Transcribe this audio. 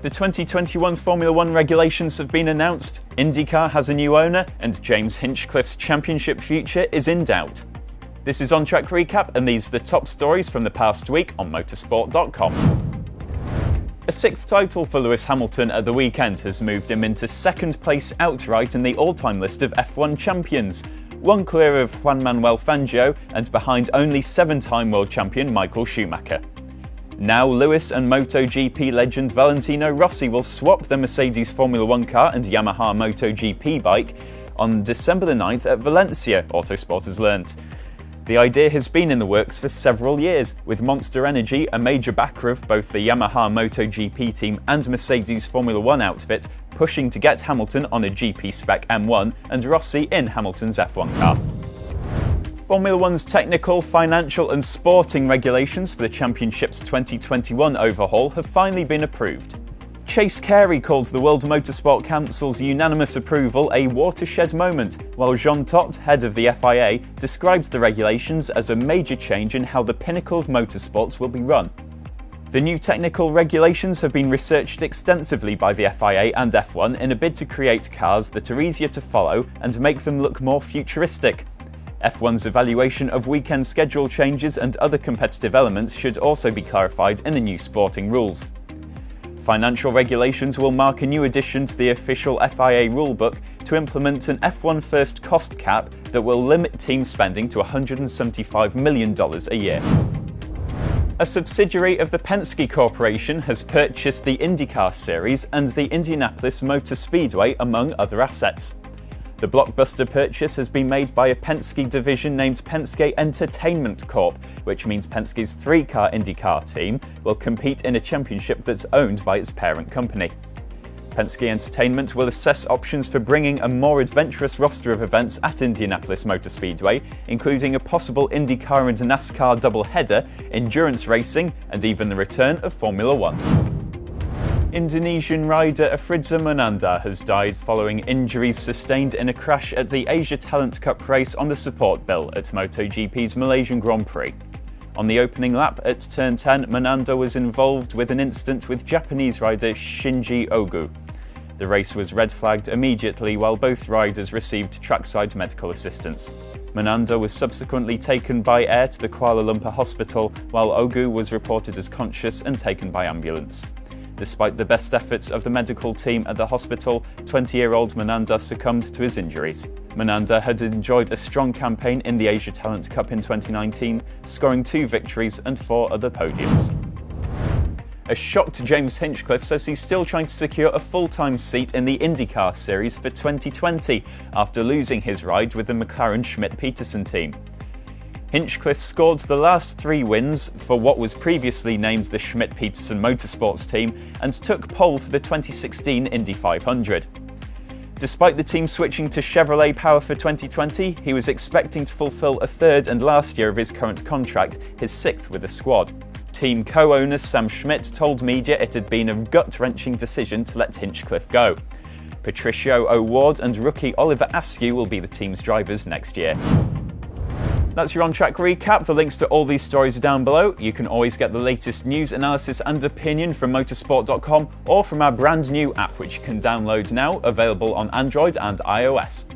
The 2021 Formula 1 regulations have been announced, IndyCar has a new owner, and James Hinchcliffe's championship future is in doubt. This is On Track Recap, and these are the top stories from the past week on Motorsport.com. A sixth title for Lewis Hamilton at the weekend has moved him into second place outright in the all-time list of F1 champions, one clear of Juan Manuel Fangio and behind only seven-time world champion Michael Schumacher. Now Lewis and MotoGP legend Valentino Rossi will swap the Mercedes Formula 1 car and Yamaha MotoGP bike on December the 9th at Valencia, Motorsport has learnt. The idea has been in the works for several years, with Monster Energy, a major backer of both the Yamaha MotoGP team and Mercedes Formula 1 outfit, pushing to get Hamilton on a GP spec M1 and Rossi in Hamilton's F1 car. Formula 1's technical, financial and sporting regulations for the Championship's 2021 overhaul have finally been approved. Chase Carey called the World Motorsport Council's unanimous approval a watershed moment, while Jean Todt, head of the FIA, described the regulations as a major change in how the pinnacle of motorsports will be run. The new technical regulations have been researched extensively by the FIA and F1 in a bid to create cars that are easier to follow and make them look more futuristic. F1's evaluation of weekend schedule changes and other competitive elements should also be clarified in the new sporting rules. Financial regulations will mark a new addition to the official FIA rulebook to implement an F1 first cost cap that will limit team spending to $175 million a year. A subsidiary of the Penske Corporation has purchased the IndyCar series and the Indianapolis Motor Speedway, among other assets. The blockbuster purchase has been made by a Penske division named Penske Entertainment Corp, which means Penske's three-car IndyCar team will compete in a championship that's owned by its parent company. Penske Entertainment will assess options for bringing a more adventurous roster of events at Indianapolis Motor Speedway, including a possible IndyCar and NASCAR doubleheader, endurance racing, and even the return of Formula 1. Indonesian rider Afrizza Munandar has died following injuries sustained in a crash at the Asia Talent Cup race on the support bill at MotoGP's Malaysian Grand Prix. On the opening lap at turn 10, Munandar was involved with an incident with Japanese rider Shinji Ogu. The race was red flagged immediately while both riders received trackside medical assistance. Munandar was subsequently taken by air to the Kuala Lumpur hospital, while Ogu was reported as conscious and taken by ambulance. Despite the best efforts of the medical team at the hospital, 20-year-old Munandar succumbed to his injuries. Munandar had enjoyed a strong campaign in the Asia Talent Cup in 2019, scoring 2 victories and 4 other podiums. A shocked James Hinchcliffe says he's still trying to secure a full-time seat in the IndyCar series for 2020 after losing his ride with the McLaren Schmidt-Peterson team. Hinchcliffe scored the last 3 wins for what was previously named the Schmidt-Peterson Motorsports team and took pole for the 2016 Indy 500. Despite the team switching to Chevrolet power for 2020, he was expecting to fulfill a 3rd and last year of his current contract, his 6th with the squad. Team co-owner Sam Schmidt told media it had been a gut-wrenching decision to let Hinchcliffe go. Patricio O'Ward and rookie Oliver Askew will be the team's drivers next year. That's your on-track recap. The links to all these stories are down below. You can always get the latest news, analysis and opinion from motorsport.com or from our brand new app, which you can download now, available on Android and iOS.